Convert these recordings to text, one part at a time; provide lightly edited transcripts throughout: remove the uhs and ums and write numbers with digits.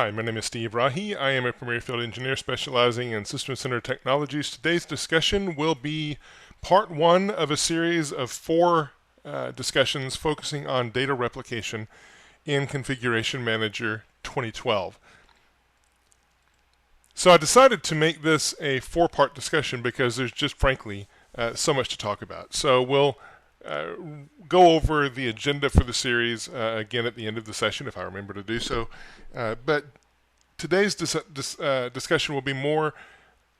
Hi, my name is Steve Rahi. I am a Premier Field Engineer specializing in System Center Technologies. Today's discussion will be part one of a series of four discussions focusing on data replication in Configuration Manager 2012. So I decided to make this a four-part discussion because there's just frankly so much to talk about. So we'll go over the agenda for the series again at the end of the session if I remember to do so. But today's discussion will be more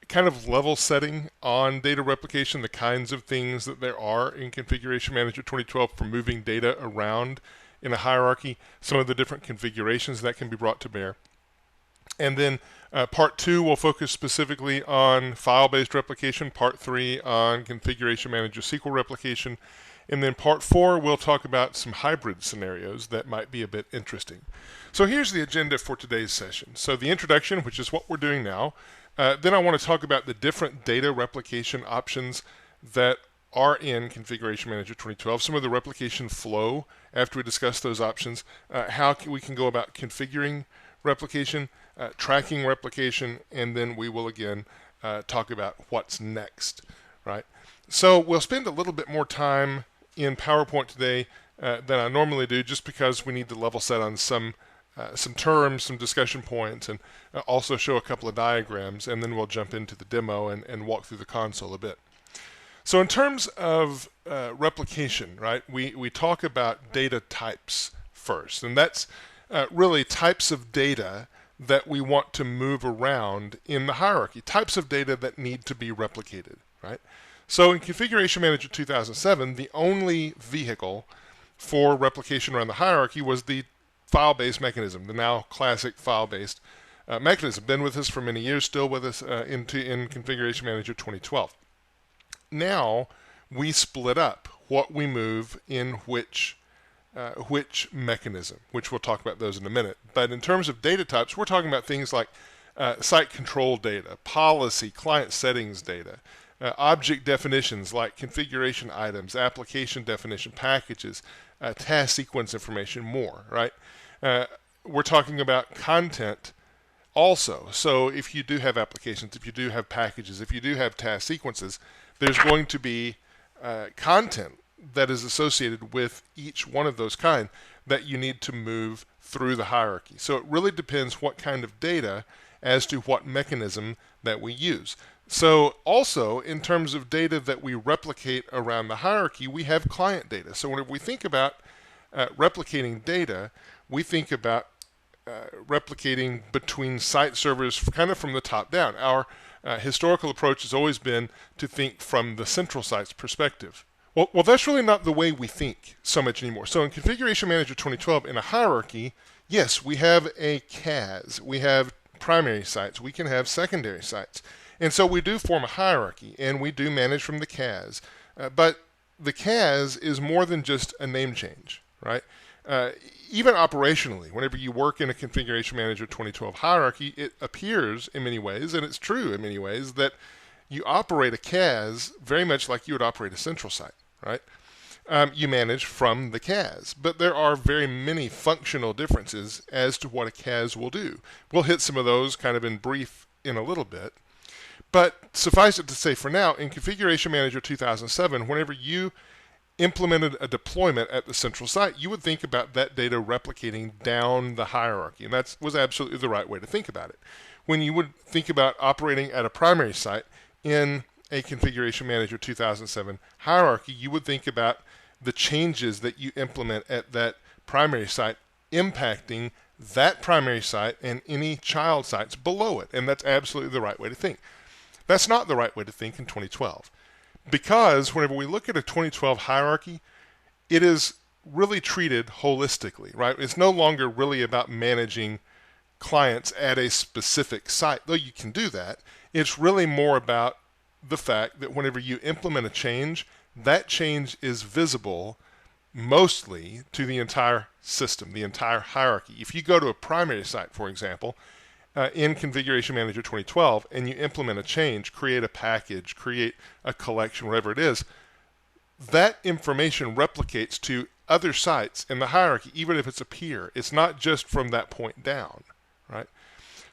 kind of level setting on data replication, the kinds of things that there are in Configuration Manager 2012 for moving data around in a hierarchy, some of the different configurations that can be brought to bear. And then part two will focus specifically on file-based replication, part three on Configuration Manager SQL replication, and then part four we'll talk about some hybrid scenarios that might be a bit interesting. So here's the agenda for today's session. So the introduction, which is what we're doing now. Then I want to talk about the different data replication options that are in Configuration Manager 2012, some of the replication flow after we discuss those options, how we can go about configuring replication, tracking replication, and then we will again talk about what's next, right? So we'll spend a little bit more time in PowerPoint today than I normally do, just because we need to level set on some terms, some discussion points, and also show a couple of diagrams, and then we'll jump into the demo and walk through the console a bit. So in terms of replication, right, we talk about data types first, and that's really types of data that we want to move around in the hierarchy, types of data that need to be replicated, right? So in Configuration Manager 2007, the only vehicle for replication around the hierarchy was the file-based mechanism, the now classic file-based mechanism. Been with us for many years, still with us in Configuration Manager 2012. Now we split up what we move in which mechanism, which we'll talk about those in a minute. But in terms of data types, we're talking about things like site control data, policy, client settings data, object definitions like configuration items, application definition, packages, task sequence information, more, right? We're talking about content also. So if you do have applications, if you do have packages, if you do have task sequences, there's going to be content that is associated with each one of those kind that you need to move through the hierarchy. So it really depends what kind of data as to what mechanism that we use. So also in terms of data that we replicate around the hierarchy, we have client data. So whenever we think about replicating data, we think about replicating between site servers kind of from the top down. Our historical approach has always been to think from the central site's perspective. Well, that's really not the way we think so much anymore. So in Configuration Manager 2012, in a hierarchy, yes, we have a CAS. We have primary sites. We can have secondary sites. And so we do form a hierarchy, and we do manage from the CAS. But the CAS is more than just a name change, right? Even operationally, whenever you work in a Configuration Manager 2012 hierarchy, it appears in many ways, and it's true in many ways, that you operate a CAS very much like you would operate a central site, right? You manage from the CAS, but there are very many functional differences as to what a CAS will do. We'll hit some of those kind of in brief in a little bit. But suffice it to say for now, in Configuration Manager 2007, whenever you implemented a deployment at the central site, you would think about that data replicating down the hierarchy, and that was absolutely the right way to think about it. When you would think about operating at a primary site in a Configuration Manager 2007 hierarchy, you would think about the changes that you implement at that primary site impacting that primary site and any child sites below it, and that's absolutely the right way to think. That's not the right way to think in 2012, because whenever we look at a 2012 hierarchy, it is really treated holistically, right? It's no longer really about managing clients at a specific site, though you can do that. It's really more about the fact that whenever you implement a change, that change is visible mostly to the entire system, the entire hierarchy. If you go to a primary site, for example, in Configuration Manager 2012, and you implement a change, create a package, create a collection, whatever it is, that information replicates to other sites in the hierarchy, even if it's a peer. It's not just from that point down, right?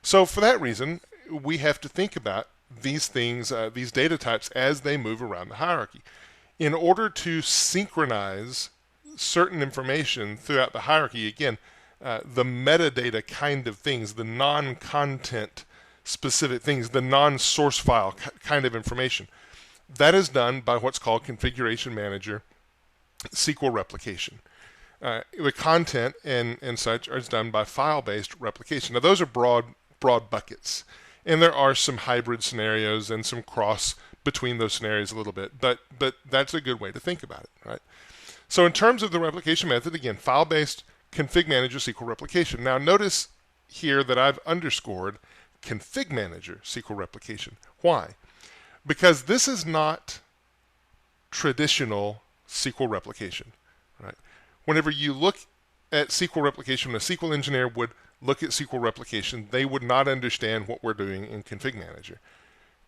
So for that reason, we have to think about these things, these data types, as they move around the hierarchy. In order to synchronize certain information throughout the hierarchy, again, the metadata kind of things, the non-content specific things, the non-source file kind of information, that is done by what's called ConfigMgr SQL replication. The content and such is done by file-based replication. Now those are broad buckets, and there are some hybrid scenarios and some cross between those scenarios a little bit, but that's a good way to think about it, right? So in terms of the replication method, again, file-based ConfigMgr SQL replication. Now notice here that I've underscored ConfigMgr SQL replication. Why? Because this is not traditional SQL replication, right? Whenever you look at SQL replication, a SQL engineer would look at SQL replication, they would not understand what we're doing in ConfigMgr.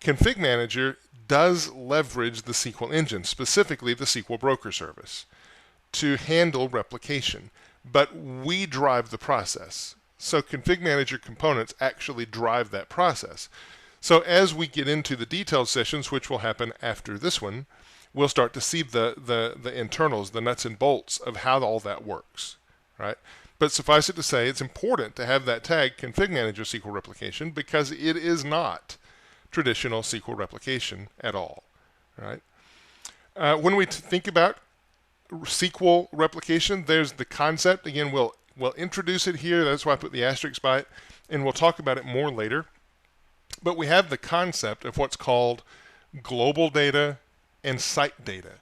ConfigMgr does leverage the SQL engine, specifically the SQL broker service, to handle replication, but we drive the process. So ConfigMgr components actually drive that process. So as we get into the detailed sessions, which will happen after this one, we'll start to see the internals, the nuts and bolts of how all that works, right? But suffice it to say, it's important to have that tag ConfigMgr SQL replication because it is not traditional SQL replication at all, right? When we think about SQL replication, there's the concept. Again, we'll introduce it here. That's why I put the asterisk by it, and we'll talk about it more later. But we have the concept of what's called global data and site data.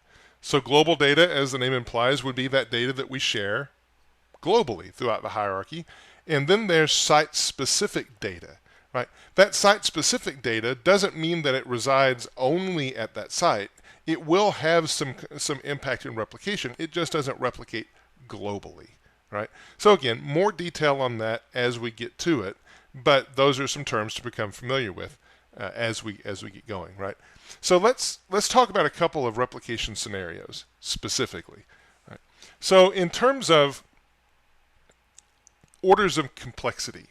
So global data, as the name implies, would be that data that we share globally throughout the hierarchy. And then there's site-specific data, right? That site-specific data doesn't mean that it resides only at that site. It will have some impact in replication. It just doesn't replicate globally, right? So again, more detail on that as we get to it, but those are some terms to become familiar with as we get going, right? So let's talk about a couple of replication scenarios specifically, right? So in terms of orders of complexity,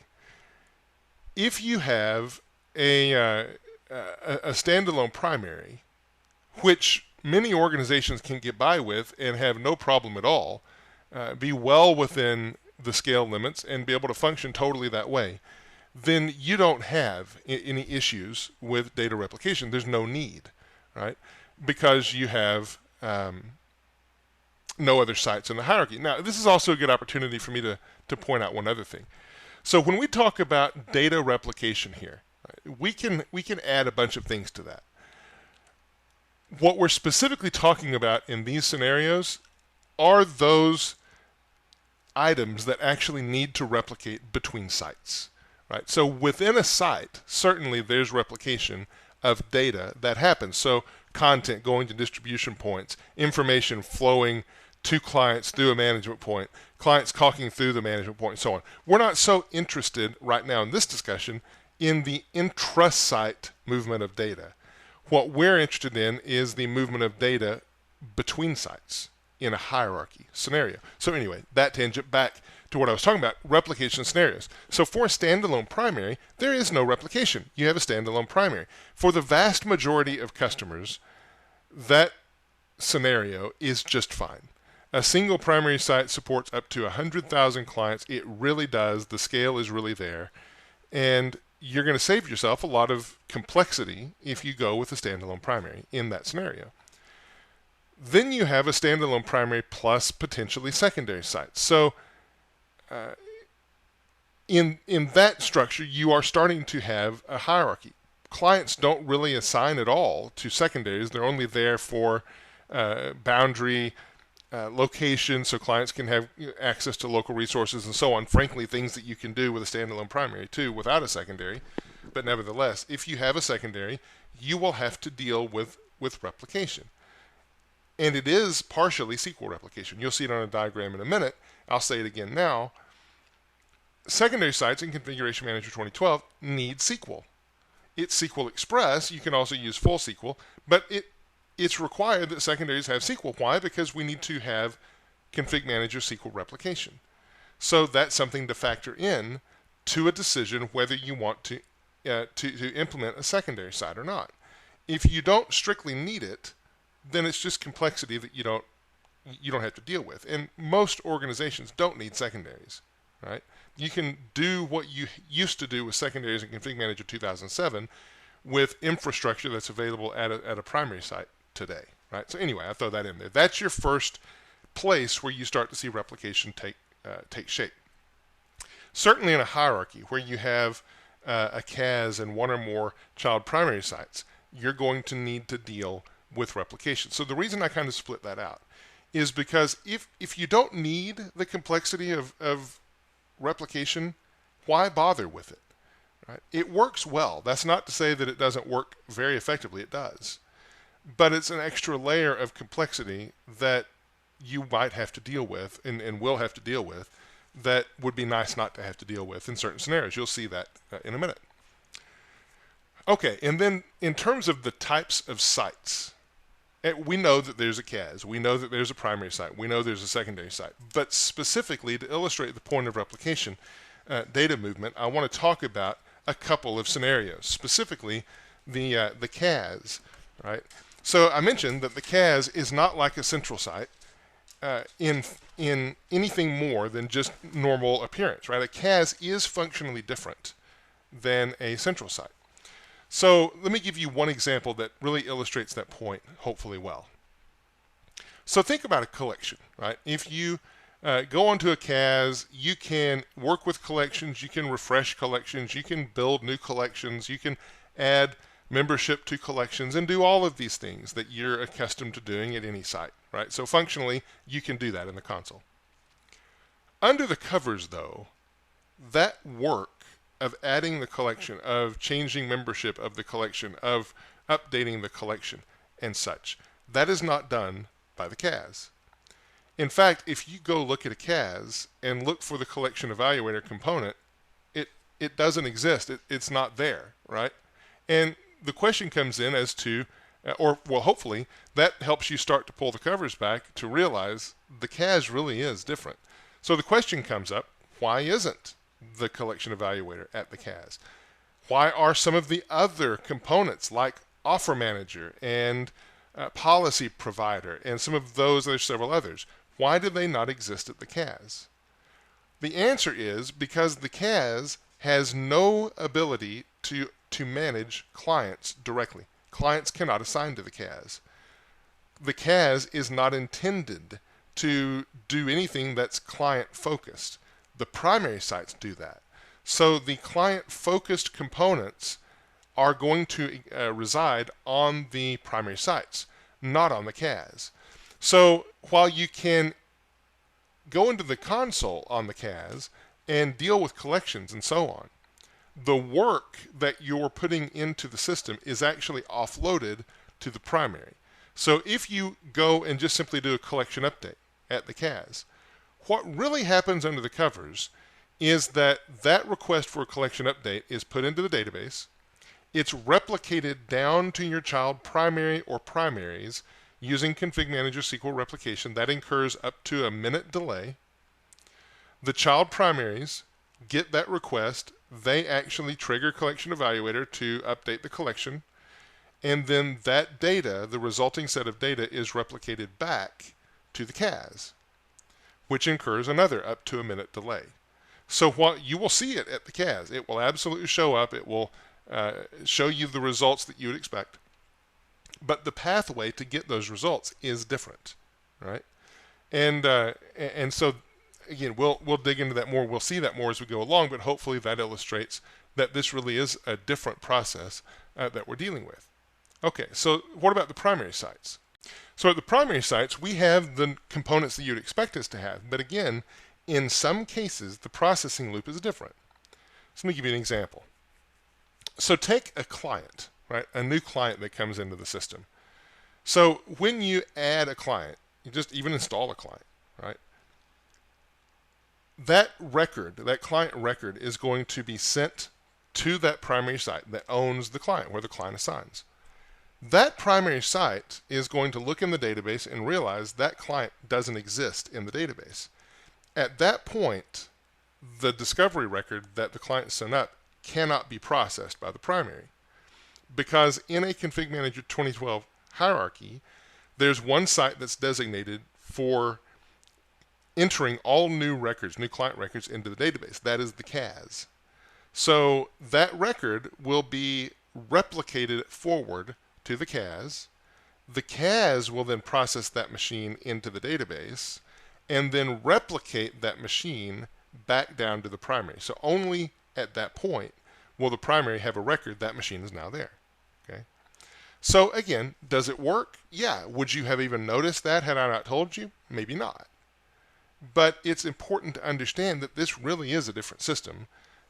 if you have a standalone primary, which many organizations can get by with and have no problem at all, be well within the scale limits and be able to function totally that way, then you don't have any issues with data replication. There's no need, right? Because you have no other sites in the hierarchy. Now, this is also a good opportunity for me to point out one other thing. So when we talk about data replication here, right, we can add a bunch of things to that. What we're specifically talking about in these scenarios are those items that actually need to replicate between sites, right? So within a site, certainly there's replication of data that happens. So content going to distribution points, information flowing to clients through a management point, clients talking through the management point, and so on. We're not so interested right now in this discussion in the intra-site movement of data. What we're interested in is the movement of data between sites in a hierarchy scenario. So anyway, that tangent back to what I was talking about, replication scenarios. So for a standalone primary, there is no replication. You have a standalone primary. For the vast majority of customers, that scenario is just fine. A single primary site supports up to 100,000 clients. It really does. The scale is really there. And you're going to save yourself a lot of complexity if you go with a standalone primary in that scenario. Then you have a standalone primary plus potentially secondary sites. So in that structure, you are starting to have a hierarchy. Clients don't really assign at all to secondaries. They're only there for boundary location, so clients can have access to local resources and so on. Frankly, things that you can do with a standalone primary too without a secondary. But nevertheless, if you have a secondary, you will have to deal with replication. And it is partially SQL replication. You'll see it on a diagram in a minute. I'll say it again now. Secondary sites in Configuration Manager 2012 need SQL. It's SQL Express. You can also use full SQL, but it's required that secondaries have SQL. Why? Because we need to have ConfigMgr SQL replication. So that's something to factor in to a decision whether you want to implement a secondary site or not. If you don't strictly need it, then it's just complexity that you don't have to deal with. And most organizations don't need secondaries, right? You can do what you used to do with secondaries in ConfigMgr 2007 with infrastructure that's available at a primary site today, right? So anyway, I throw that in there. That's your first place where you start to see replication take shape. Certainly in a hierarchy where you have a CAS and one or more child primary sites, you're going to need to deal with replication. So the reason I kind of split that out is because if you don't need the complexity of replication, why bother with it? Right? It works well. That's not to say that it doesn't work very effectively. It does. But it's an extra layer of complexity that you might have to deal with and will have to deal with that would be nice not to have to deal with in certain scenarios. You'll see that in a minute. Okay, and then in terms of the types of sites, we know that there's a CAS, we know that there's a primary site, we know there's a secondary site, but specifically to illustrate the point of replication data movement, I want to talk about a couple of scenarios, specifically the CAS, right? So I mentioned that the CAS is not like a central site in anything more than just normal appearance, right? A CAS is functionally different than a central site. So let me give you one example that really illustrates that point, hopefully well. So think about a collection, right? If you go onto a CAS, you can work with collections, you can refresh collections, you can build new collections, you can add membership to collections and do all of these things that you're accustomed to doing at any site, right? So functionally, you can do that in the console. Under the covers, though, that work of adding the collection, of changing membership of the collection, of updating the collection, and such, that is not done by the CAS. In fact, if you go look at a CAS and look for the collection evaluator component, it doesn't exist. It's not there, right? And the question comes in as to, hopefully, that helps you start to pull the covers back to realize the CAS really is different. So the question comes up, why isn't the collection evaluator at the CAS? Why are some of the other components like offer manager and policy provider and some of those, there's several others, why do they not exist at the CAS? The answer is because the CAS has no ability to manage clients directly. Clients cannot assign to the CAS. The CAS is not intended to do anything that's client focused. The primary sites do that. So the client-focused components are going to reside on the primary sites, not on the CAS. So while you can go into the console on the CAS and deal with collections and so on, the work that you're putting into the system is actually offloaded to the primary. So if you go and just simply do a collection update at the CAS, what really happens under the covers is that request for a collection update is put into the database. It's replicated down to your child primary or primaries using ConfigMgr SQL replication. That incurs up to a minute delay. The child primaries get that request. They actually trigger collection evaluator to update the collection. And then that data, the resulting set of data, is replicated back to the CAS, which incurs another up to a minute delay. So what you will see it at the CAS. It will absolutely show up. It will show you the results that you would expect. But the pathway to get those results is different, right? And so again, we'll dig into that more. We'll see that more as we go along. But hopefully that illustrates that this really is a different process that we're dealing with. Okay, so what about the primary sites? So at the primary sites, we have the components that you'd expect us to have. But again, in some cases, the processing loop is different. So let me give you an example. So take a client, right? A new client that comes into the system. So when you add a client, you just even install a client, right? That record, that client record, is going to be sent to that primary site that owns the client, where the client assigns. That primary site is going to look in the database and realize that client doesn't exist in the database. At that point, the discovery record that the client sent up cannot be processed by the primary. Because in a ConfigMgr 2012 hierarchy, there's one site that's designated for entering all new records, new client records, into the database. That is the CAS. So that record will be replicated forward to the CAS. The CAS will then process that machine into the database and then replicate that machine back down to the primary. So only at that point will the primary have a record that machine is now there. Okay. So again, does it work? Yeah. Would you have even noticed that had I not told you? Maybe not. But it's important to understand that this really is a different system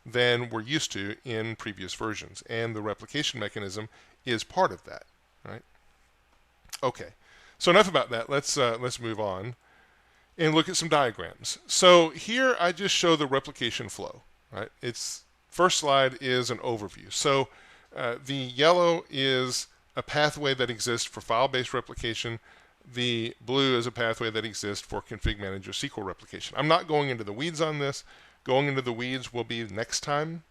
than we're used to in previous versions, and the replication mechanism is part of that, right? Okay, so enough about that. Let's move on and look at some diagrams. So here I just show the replication flow, right? Its first slide is an overview. So the yellow is a pathway that exists for file-based replication. The blue is a pathway that exists for ConfigMgr SQL replication. I'm not going into the weeds on this. Going into the weeds will be next time,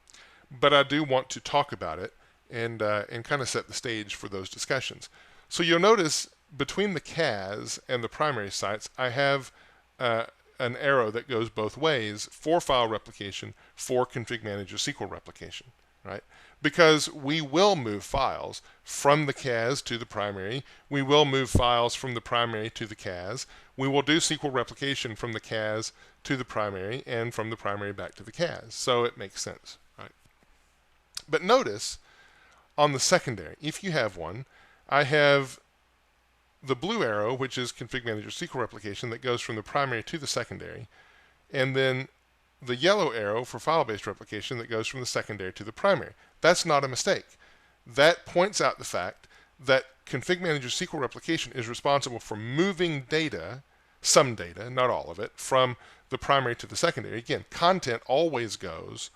but I do want to talk about it and kind of set the stage for those discussions. So you'll notice between the CAS and the primary sites, I have an arrow that goes both ways for file replication, for ConfigMgr SQL replication, right? Because we will move files from the CAS to the primary. We will move files from the primary to the CAS. We will do SQL replication from the CAS to the primary and from the primary back to the CAS. So it makes sense, right? But notice on the secondary, if you have one, I have the blue arrow, which is ConfigMgr SQL replication, that goes from the primary to the secondary, and then the yellow arrow for file-based replication that goes from the secondary to the primary. That's not a mistake. That points out the fact that ConfigMgr SQL replication is responsible for moving data, some data, not all of it, from the primary to the secondary. Again, content always goes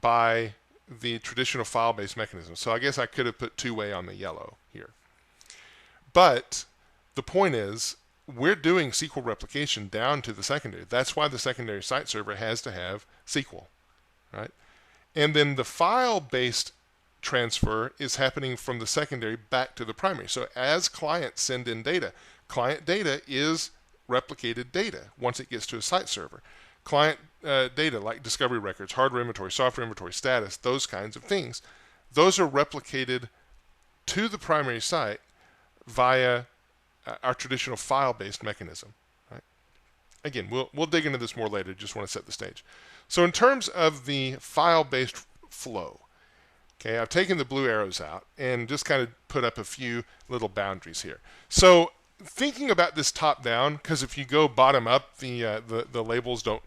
by the traditional file-based mechanism. So I guess I could have put two-way on the yellow here. But the point is, we're doing SQL replication down to the secondary. That's why the secondary site server has to have SQL, right? And then the file-based transfer is happening from the secondary back to the primary. So as clients send in data, client data is replicated data once it gets to a site server. Client data like discovery records, hardware inventory, software inventory, status, those kinds of things, those are replicated to the primary site via our traditional file-based mechanism. Right? Again, we'll dig into this more later. Just want to set the stage. So in terms of the file-based flow, okay, I've taken the blue arrows out and just kind of put up a few little boundaries here. So thinking about this top-down, because if you go bottom-up, the labels don't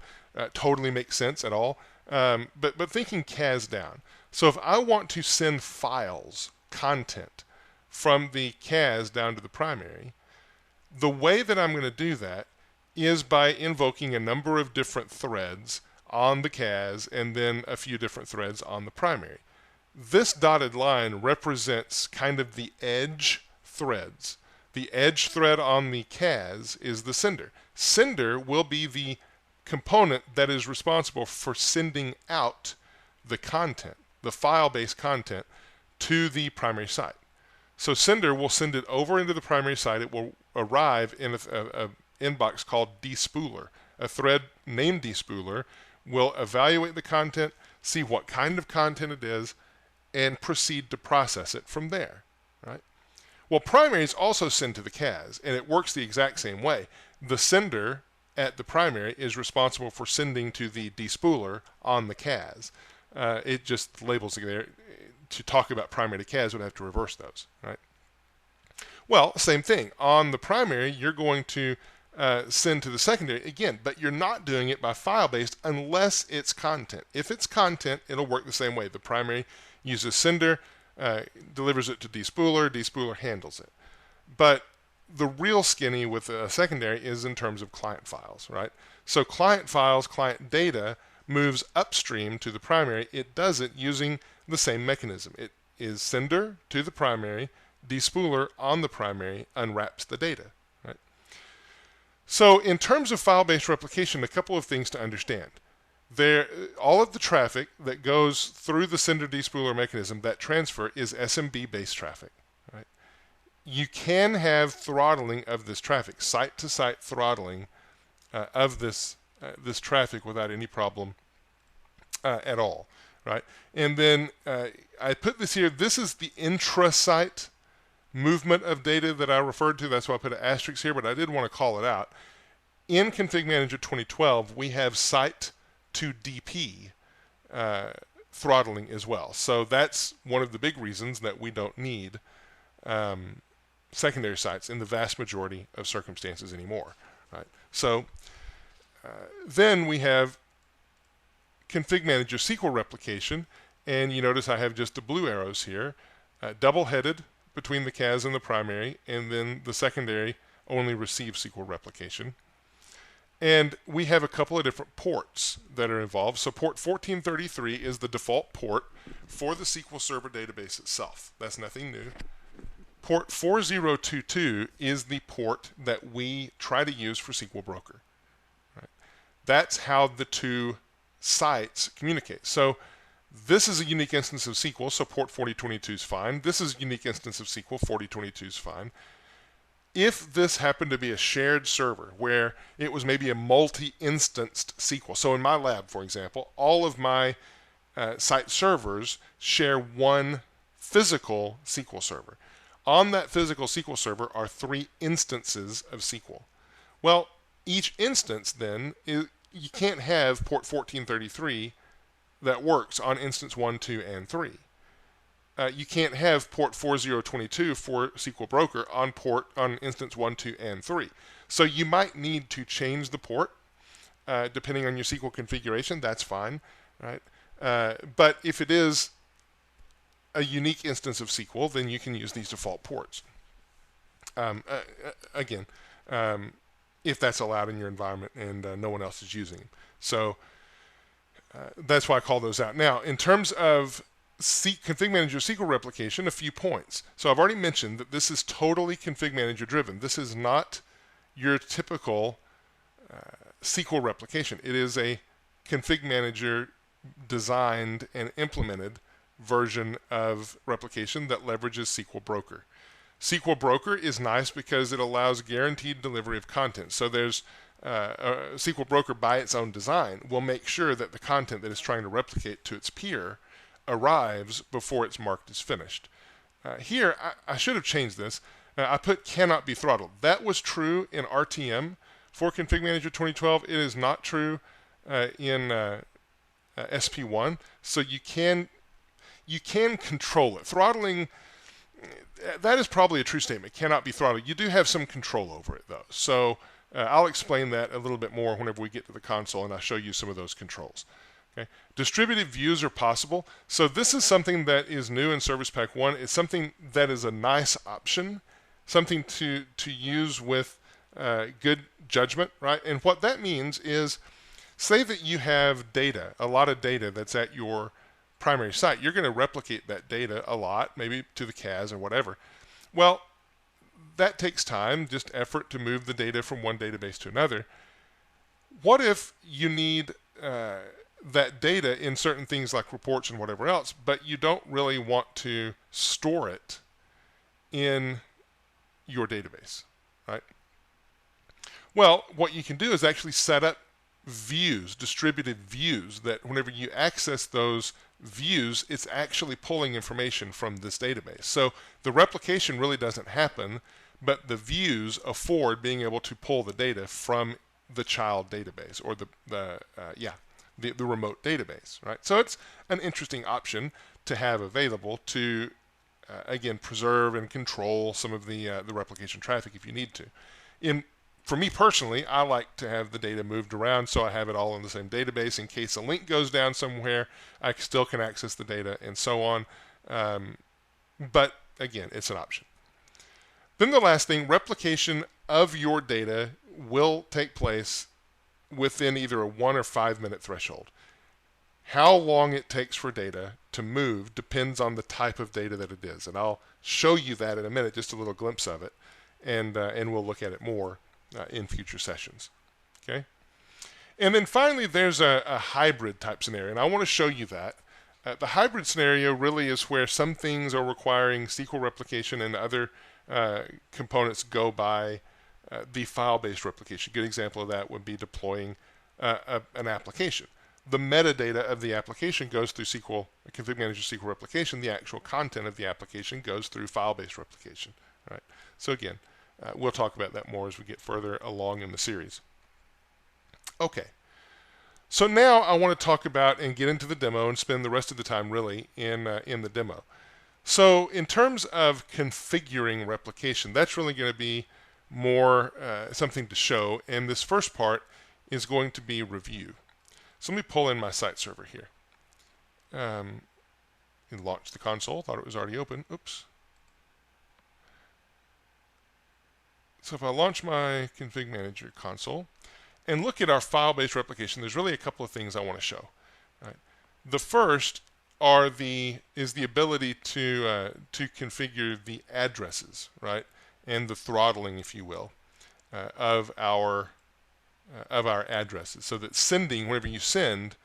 totally make sense at all. But thinking CAS down. So if I want to send files, content, from the CAS down to the primary, the way that I'm going to do that is by invoking a number of different threads on the CAS and then a few different threads on the primary. This dotted line represents kind of the edge threads. The edge thread on the CAS is the sender. Sender will be the component that is responsible for sending out the content, the file-based content, to the primary site. So sender will send it over into the primary site. It will arrive in an inbox called despooler. A thread named despooler will evaluate the content, see what kind of content it is, and proceed to process it from there. Right? Well, primaries also send to the CAS, and it works the exact same way. The sender at the primary is responsible for sending to the despooler on the CAS. It just labels it there. To talk about primary to CAS would have to reverse those, right? Well, same thing. On the primary, you're going to send to the secondary again, but you're not doing it by file-based unless it's content. If it's content, it'll work the same way. The primary uses sender, delivers it to despooler, despooler handles it. But the real skinny with a secondary is in terms of client files, right? So client files, client data moves upstream to the primary. It does it using the same mechanism. It is sender to the primary, despooler on the primary unwraps the data. Right? So in terms of file-based replication, a couple of things to understand. All of the traffic that goes through the sender despooler mechanism, that transfer, is SMB-based traffic. Right? You can have throttling of this traffic, site-to-site throttling of this traffic without any problem at all. Right? And then I put this here. This is the intra-site movement of data that I referred to. That's why I put an asterisk here, but I did want to call it out. In ConfigMgr 2012, we have site to DP throttling as well. So that's one of the big reasons that we don't need secondary sites in the vast majority of circumstances anymore. Right? So then we have ConfigMgr SQL replication, and you notice I have just the blue arrows here, double-headed between the CAS and the primary, and then the secondary only receives SQL replication. And we have a couple of different ports that are involved. So port 1433 is the default port for the SQL Server database itself. That's nothing new. Port 4022 is the port that we try to use for SQL Broker. Right? That's how the two sites communicate. So this is a unique instance of SQL, so port 4022 is fine. This is a unique instance of SQL, 4022 is fine. If this happened to be a shared server where it was maybe a multi-instanced SQL, so in my lab, for example, all of my site servers share one physical SQL server. On that physical SQL server are 3 instances of SQL. Well, each instance then, you can't have port 1433 that works on instance 1, 2, and 3. You can't have port 4022 for SQL Broker on instance 1, 2, and 3. So you might need to change the port depending on your SQL configuration. That's fine, right? But if it is a unique instance of SQL, then you can use these default ports. Again, if that's allowed in your environment and no one else is using them. So that's why I call those out. Now, in terms of ConfigMgr SQL replication, a few points. So I've already mentioned that this is totally ConfigMgr driven. This is not your typical SQL replication. It is a ConfigMgr designed and implemented version of replication that leverages SQL Broker. SQL Broker is nice because it allows guaranteed delivery of content. So there's SQL Broker by its own design will make sure that the content that it's trying to replicate to its peer arrives before it's marked as finished. Here, I should have changed this. I put cannot be throttled. That was true in RTM for ConfigMgr 2012. It is not true in SP1. So you can control it. Throttling, that is probably a true statement. Cannot be throttled. You do have some control over it, though. So I'll explain that a little bit more whenever we get to the console, and I'll show you some of those controls. Okay. Distributed views are possible. So this is something that is new in Service Pack 1. It's something that is a nice option, something to use with good judgment, right? And what that means is, say that you have data, a lot of data that's at your primary site. You're going to replicate that data a lot, maybe to the CAS or whatever. Well, that takes time, just effort to move the data from one database to another. What if you need that data in certain things like reports and whatever else, but you don't really want to store it in your database, right? Well, what you can do is actually set up views, distributed views, that whenever you access those views, it's actually pulling information from this database. So the replication really doesn't happen, but the views afford being able to pull the data from the child database or the remote database, right? So it's an interesting option to have available to, again, preserve and control some of the replication traffic if you need to. For me personally, I like to have the data moved around so I have it all in the same database. In case a link goes down somewhere, I still can access the data and so on. But again, it's an option. Then the last thing, replication of your data will take place within either a 1 or 5 minute threshold. How long it takes for data to move depends on the type of data that it is. And I'll show you that in a minute, just a little glimpse of it. And we'll look at it more in future sessions. Okay? And then finally, there's a hybrid type scenario, and I want to show you that. The hybrid scenario really is where some things are requiring SQL replication and other components go by the file-based replication. A good example of that would be deploying an application. The metadata of the application goes through ConfigMgr SQL replication. The actual content of the application goes through file-based replication. All right. So again, we'll talk about that more as we get further along in the series. Okay. So now I want to talk about and get into the demo and spend the rest of the time really in the demo. So in terms of configuring replication, that's really going to be more something to show. And this first part is going to be review. So let me pull in my site server here. And launch the console. Thought it was already open. Oops. So if I launch my ConfigMgr console and look at our file-based replication, there's really a couple of things I want to show. Right. The first is the ability to configure the addresses, right, and the throttling, if you will, of our addresses, so that sending, whenever you send,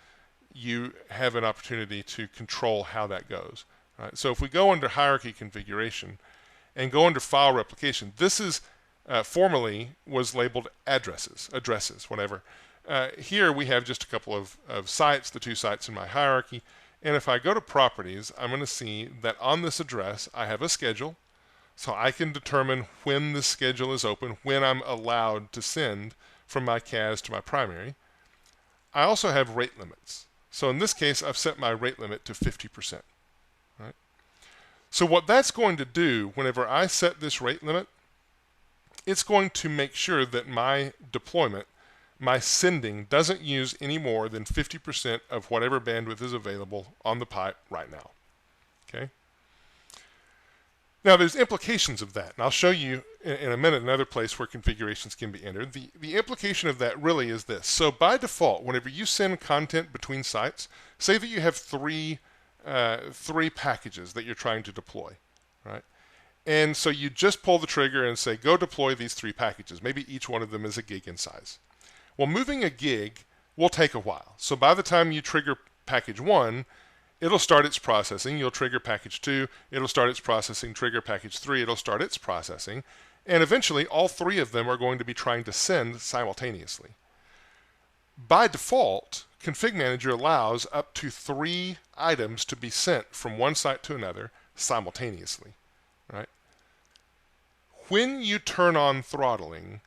you have an opportunity to control how that goes. Right? So if we go under hierarchy configuration and go under file replication, this is formerly was labeled addresses, whatever. Here we have just a couple of sites, the two sites in my hierarchy. And if I go to properties, I'm going to see that on this address I have a schedule. So I can determine when the schedule is open, when I'm allowed to send from my CAS to my primary. I also have rate limits. So in this case, I've set my rate limit to 50%. Right? So what that's going to do, whenever I set this rate limit, it's going to make sure that my deployment, my sending, doesn't use any more than 50% of whatever bandwidth is available on the pipe right now. Okay? Now, there's implications of that, and I'll show you in a minute another place where configurations can be entered. The implication of that really is this. So by default, whenever you send content between sites, say that you have three packages that you're trying to deploy, right? And so you just pull the trigger and say, go deploy these 3 packages. Maybe each one of them is a gig in size. Well, moving a gig will take a while. So by the time you trigger package 1, it'll start its processing. You'll trigger package 2. It'll start its processing. Trigger package 3. It'll start its processing. And eventually, all 3 of them are going to be trying to send simultaneously. By default, ConfigMgr allows up to 3 items to be sent from one site to another simultaneously. Right? When you turn on throttling,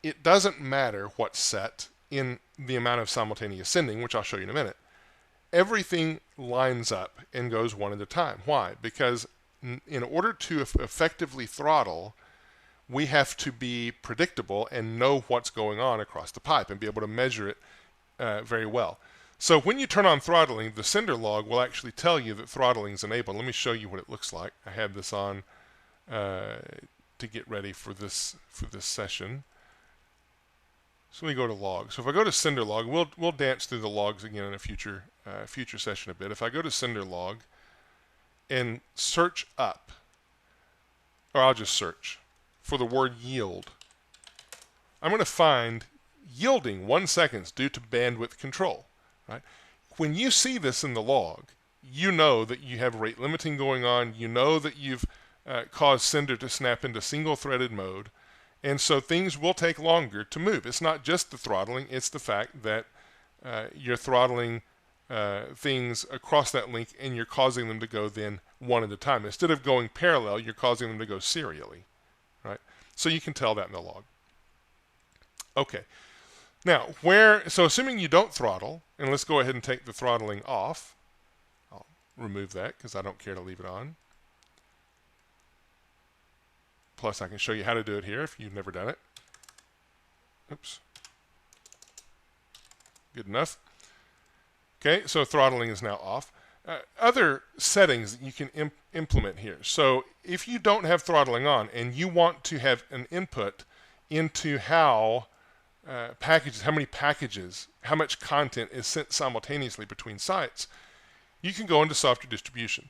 it doesn't matter what's set in the amount of simultaneous sending, which I'll show you in a minute. Everything lines up and goes one at a time. Why? Because in order to effectively throttle, we have to be predictable and know what's going on across the pipe and be able to measure it very well. So when you turn on throttling, the sender log will actually tell you that throttling is enabled. Let me show you what it looks like. I had this on to get ready for this session. So let me go to logs. So if I go to sender log, we'll dance through the logs again in a future session a bit. If I go to sender log and search up, or I'll just search for the word yield, I'm going to find yielding 1 second due to bandwidth control. Right? When you see this in the log, you know that you have rate limiting going on. You know that you've caused sender to snap into single-threaded mode. And so things will take longer to move. It's not just the throttling, it's the fact that you're throttling things across that link and you're causing them to go then one at a time. Instead of going parallel, you're causing them to go serially. Right? So you can tell that in the log. Okay. Now, so assuming you don't throttle, and let's go ahead and take the throttling off. I'll remove that because I don't care to leave it on. Plus, I can show you how to do it here if you've never done it. Oops. Good enough. Okay, so throttling is now off. Other settings that you can implement here. So if you don't have throttling on and you want to have an input into how many packages, how much content is sent simultaneously between sites, you can go into software distribution.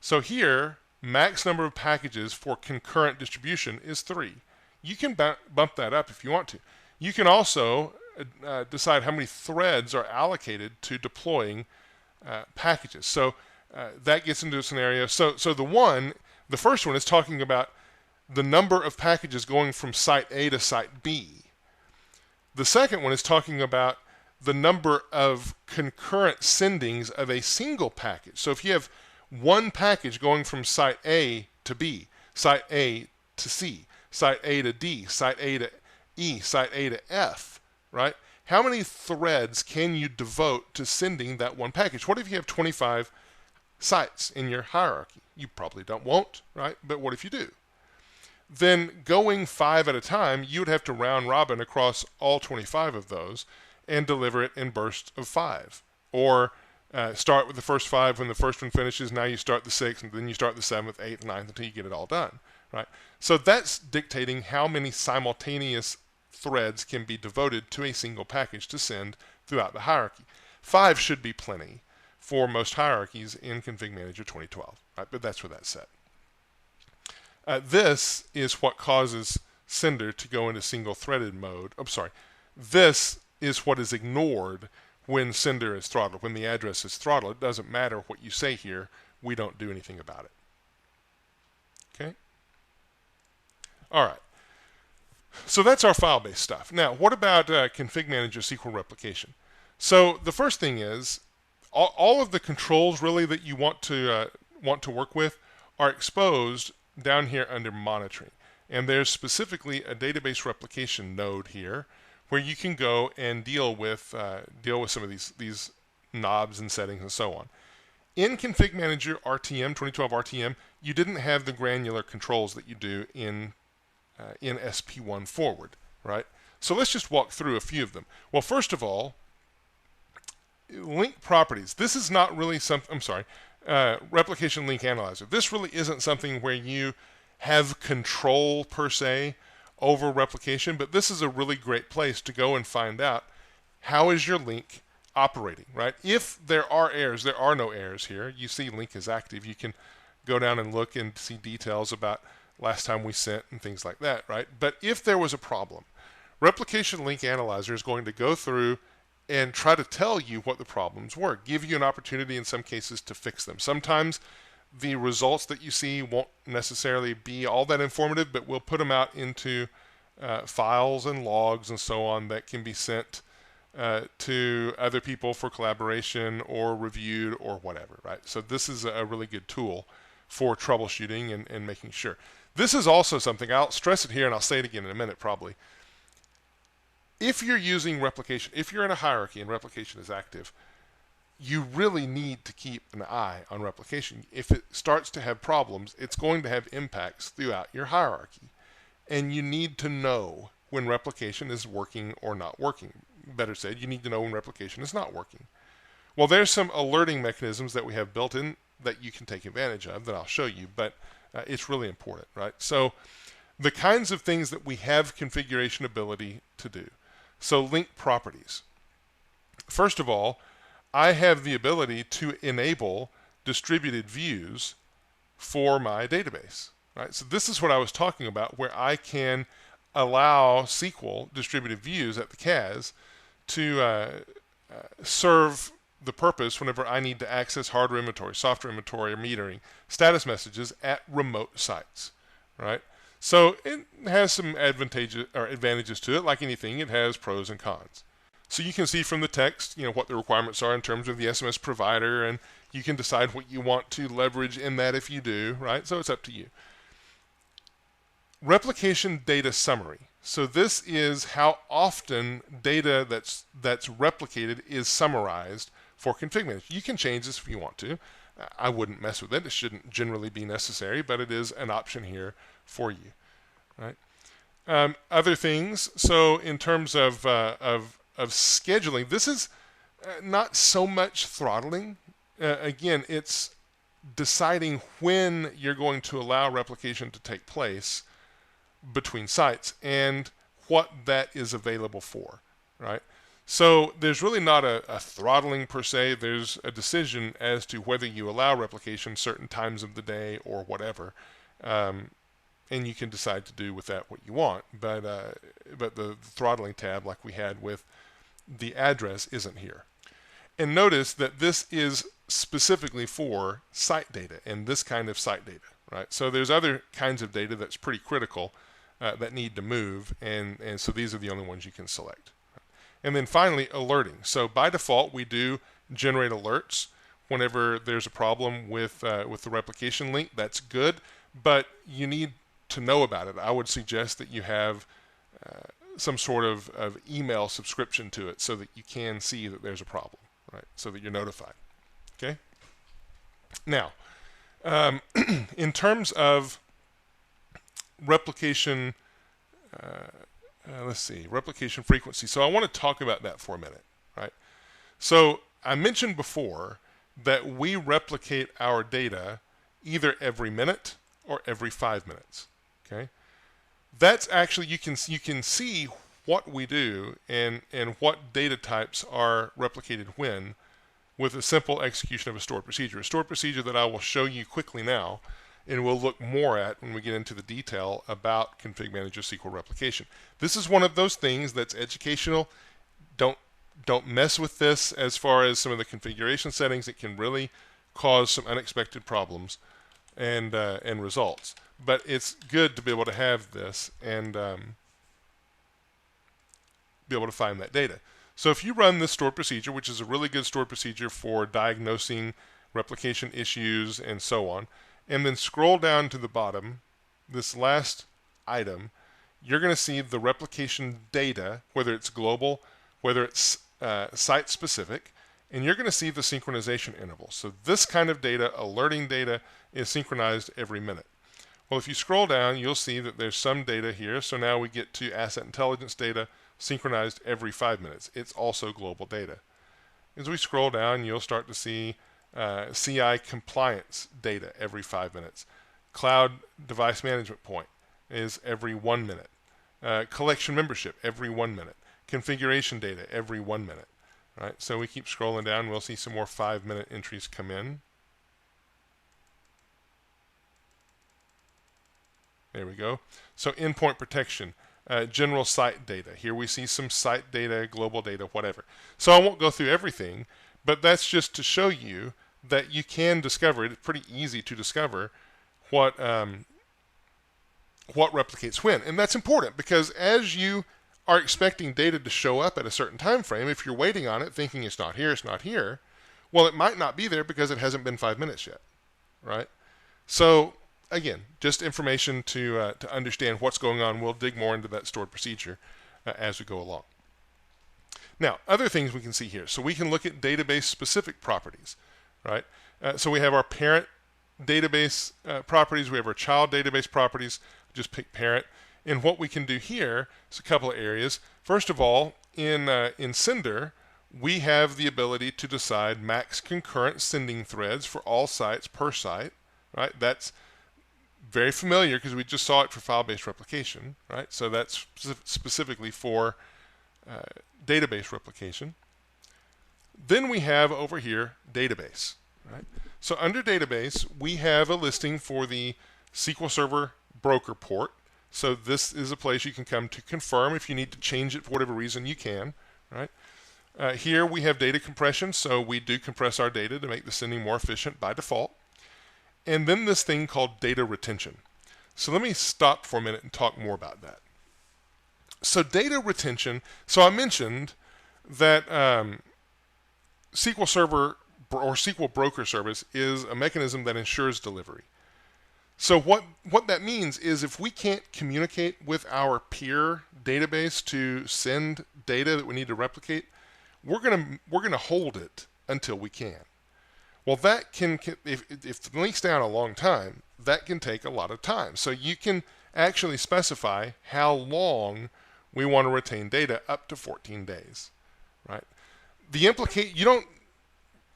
So here, max number of packages for concurrent distribution is 3. You can bump that up if you want to. You can also decide how many threads are allocated to deploying packages. So that gets into a scenario. So the first one is talking about the number of packages going from site A to site B. The second one is talking about the number of concurrent sendings of a single package. So if you have one package going from site A to B, site A to C, site A to D, site A to E, site A to F, right? How many threads can you devote to sending that one package? What if you have 25 sites in your hierarchy? You probably won't, right? But what if you do? Then going 5 at a time, you would have to round robin across all 25 of those and deliver it in bursts of 5. Or start with the first 5 when the first one finishes, now you start the 6th, and then you start the 7th, 8th, 9th until you get it all done, right? So that's dictating how many simultaneous threads can be devoted to a single package to send throughout the hierarchy. 5 should be plenty for most hierarchies in ConfigMgr 2012, right? But that's where that's set. This is what causes sender to go into single-threaded mode. I'm sorry. This is what is ignored when sender is throttled. When the address is throttled, it doesn't matter what you say here. We don't do anything about it. Okay? All right. So that's our file-based stuff. Now, what about ConfigMgr SQL replication? So the first thing is all of the controls really that you want to work with are exposed down here under monitoring. And there's specifically a database replication node here where you can go and deal with some of these knobs and settings and so on. In ConfigMgr RTM 2012 RTM, you didn't have the granular controls that you do in SP1 forward, right? So let's just walk through a few of them. Well, first of all, link properties. This is not really something. I'm sorry. Replication link analyzer. This really isn't something where you have control per se over replication, but this is a really great place to go and find out how is your link operating, right? If there are errors, there are no errors here. You see link is active. You can go down and look and see details about last time we sent and things like that, right? But if there was a problem, replication link analyzer is going to go through and try to tell you what the problems were, give you an opportunity in some cases to fix them. Sometimes the results that you see won't necessarily be all that informative, but we'll put them out into files and logs and so on that can be sent to other people for collaboration or reviewed or whatever, right? So this is a really good tool for troubleshooting and making sure. This is also something, I'll stress it here and I'll say it again in a minute probably. If you're using replication, if you're in a hierarchy and replication is active, you really need to keep an eye on replication. If it starts to have problems, it's going to have impacts throughout your hierarchy. And you need to know when replication is working or not working. Better said, you need to know when replication is not working. Well, there's some alerting mechanisms that we have built in that you can take advantage of that I'll show you, but it's really important, right? So the kinds of things that we have configuration ability to do. So link properties. First of all, I have the ability to enable distributed views for my database, right? So this is what I was talking about, where I can allow SQL distributed views at the CAS to serve the purpose whenever I need to access hardware inventory, software inventory, or metering, status messages at remote sites, right? So it has some advantages to it. Like anything, it has pros and cons. So you can see from the text, what the requirements are in terms of the SMS provider, and you can decide what you want to leverage in that if you do, right? So it's up to you. Replication data summary. So this is how often data that's replicated is summarized for ConfigMgr. You can change this if you want to. I wouldn't mess with it. It shouldn't generally be necessary, but it is an option here for you, right? Other things. So in terms of scheduling, this is not so much throttling. Again, it's deciding when you're going to allow replication to take place between sites and what that is available for, right? So there's really not a throttling per se. There's a decision as to whether you allow replication certain times of the day or whatever. and you can decide to do with that what you want. But the throttling tab, like we had with the address, isn't here. And notice that this is specifically for site data and this kind of site data, right? So there's other kinds of data that's pretty critical that need to move, and so these are the only ones you can select. And then finally, alerting. So by default, we do generate alerts whenever there's a problem with the replication link. That's good, but you need to know about it. I would suggest that you have some sort of email subscription to it so that you can see that there's a problem, right? So that you're notified. Okay. Now, in terms of replication, let's see, replication frequency. So I want to talk about that for a minute, right? So I mentioned before that we replicate our data either every minute or every 5 minutes. Okay, that's actually, you can see what we do and what data types are replicated when with a simple execution of a stored procedure. A stored procedure that I will show you quickly now, and we'll look more at when we get into the detail about ConfigMgr SQL replication. This is one of those things that's educational. Don't mess with this as far as some of the configuration settings. It can really cause some unexpected problems and results. But it's good to be able to have this and be able to find that data. So if you run this stored procedure, which is a really good stored procedure for diagnosing replication issues and so on, and then scroll down to the bottom, this last item, you're going to see the replication data, whether it's global, whether it's site specific, and you're going to see the synchronization interval. So this kind of data, alerting data, is synchronized every minute. Well, if you scroll down, you'll see that there's some data here. So now we get to asset intelligence data synchronized every 5 minutes. It's also global data. As we scroll down, you'll start to see CI compliance data every 5 minutes. Cloud device management point is every 1 minute. Collection membership every 1 minute. Configuration data every 1 minute. Right? So we keep scrolling down. We'll see some more 5-minute entries come in. There we go. So endpoint protection, general site data. Here we see some site data, global data, whatever. So I won't go through everything, but that's just to show you that you can discover it. It's pretty easy to discover what replicates when. And that's important because as you are expecting data to show up at a certain time frame, if you're waiting on it thinking it's not here, well, it might not be there because it hasn't been 5 minutes yet, right? So again, just information to understand what's going on. We'll dig more into that stored procedure as we go along. Now, other things we can see here. So we can look at database-specific properties, right? So we have our parent database properties. We have our child database properties. Just pick parent. And what we can do here is a couple of areas. First of all, in Sender, we have the ability to decide max concurrent sending threads for all sites per site, right? That's very familiar because we just saw it for file-based replication, right? So that's specifically for database replication. Then we have over here database, right? So under database, we have a listing for the SQL Server broker port. So this is a place you can come to confirm. If you need to change it for whatever reason, you can, right? Here we have data compression, so we do compress our data to make the sending more efficient by default. And then this thing called data retention. So let me stop for a minute and talk more about that. So data retention, so I mentioned that SQL Server or SQL Broker Service is a mechanism that ensures delivery. So what that means is if we can't communicate with our peer database to send data that we need to replicate, we're gonna hold it until we can. Well, that can if the link's down a long time, that can take a lot of time. So you can actually specify how long we want to retain data, up to 14 days, right? You don't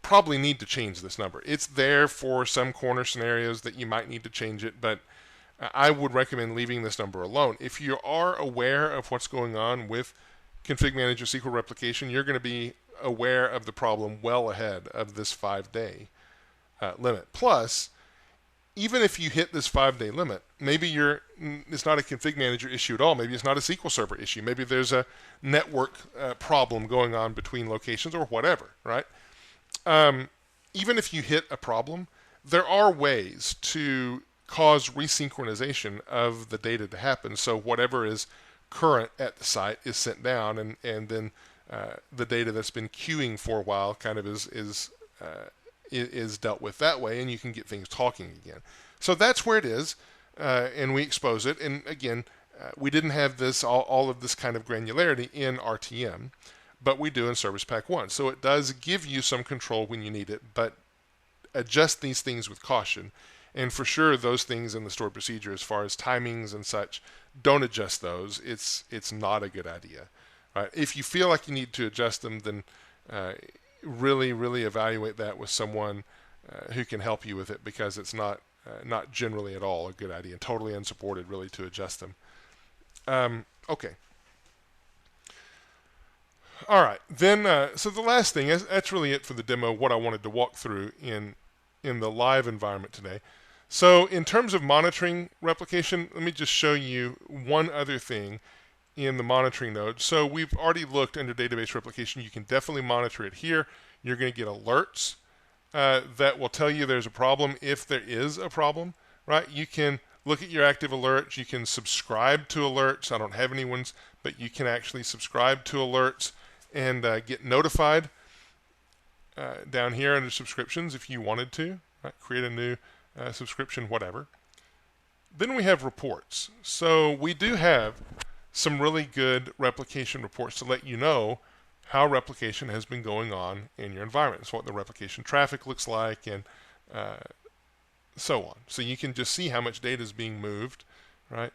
probably need to change this number. It's there for some corner scenarios that you might need to change it, but I would recommend leaving this number alone. If you are aware of what's going on with ConfigMgr SQL replication, you're going to be aware of the problem well ahead of this 5-day limit. Plus, even if you hit this 5-day limit, maybe it's not a config manager issue at all. Maybe it's not a SQL Server issue. Maybe there's a network problem going on between locations or whatever, right? Even if you hit a problem, there are ways to cause resynchronization of the data to happen. So whatever is current at the site is sent down, and then the data that's been queuing for a while kind of is dealt with that way, and you can get things talking again. So that's where it is, and we expose it. And again, we didn't have this all of this kind of granularity in RTM, but we do in Service Pack 1. So it does give you some control when you need it, but adjust these things with caution. And for sure, those things in the stored procedure, as far as timings and such, don't adjust those. It's not a good idea. Right? If you feel like you need to adjust them, then really evaluate that with someone who can help you with it, because it's not generally at all a good idea, and totally unsupported really to adjust them. Okay. All right. Then, so the last thing, that's really it for the demo, what I wanted to walk through in the live environment today. So in terms of monitoring replication, let me just show you one other thing in the monitoring node. So we've already looked under database replication. You can definitely monitor it here. You're going to get alerts that will tell you there's a problem if there is a problem, right? You can look at your active alerts. You can subscribe to alerts. I don't have any ones, but you can actually subscribe to alerts and get notified down here under subscriptions if you wanted to, right? Create a new subscription, whatever. Then we have reports. So we do have some really good replication reports to let you know how replication has been going on in your environment. So what the replication traffic looks like, and so on. So you can just see how much data is being moved, right?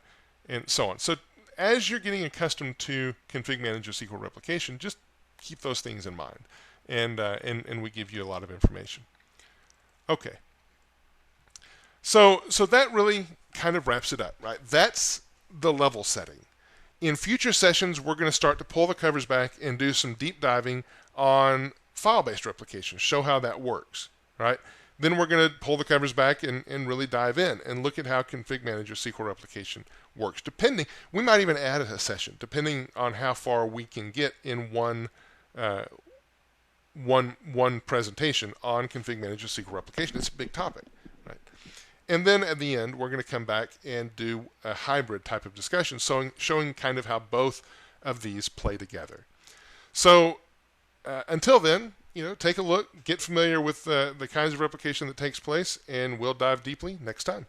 And so on. So as you're getting accustomed to ConfigMgr SQL replication, just keep those things in mind. And we give you a lot of information. Okay. So that really kind of wraps it up, right? That's the level setting. In future sessions, we're going to start to pull the covers back and do some deep diving on file-based replication, show how that works, right? Then we're going to pull the covers back and really dive in and look at how ConfigMgr SQL replication works. We might even add a session, depending on how far we can get in one presentation on ConfigMgr SQL replication. It's a big topic, right? And then at the end, we're going to come back and do a hybrid type of discussion, showing kind of how both of these play together. So until then, take a look, get familiar with the kinds of replication that takes place, and we'll dive deeply next time.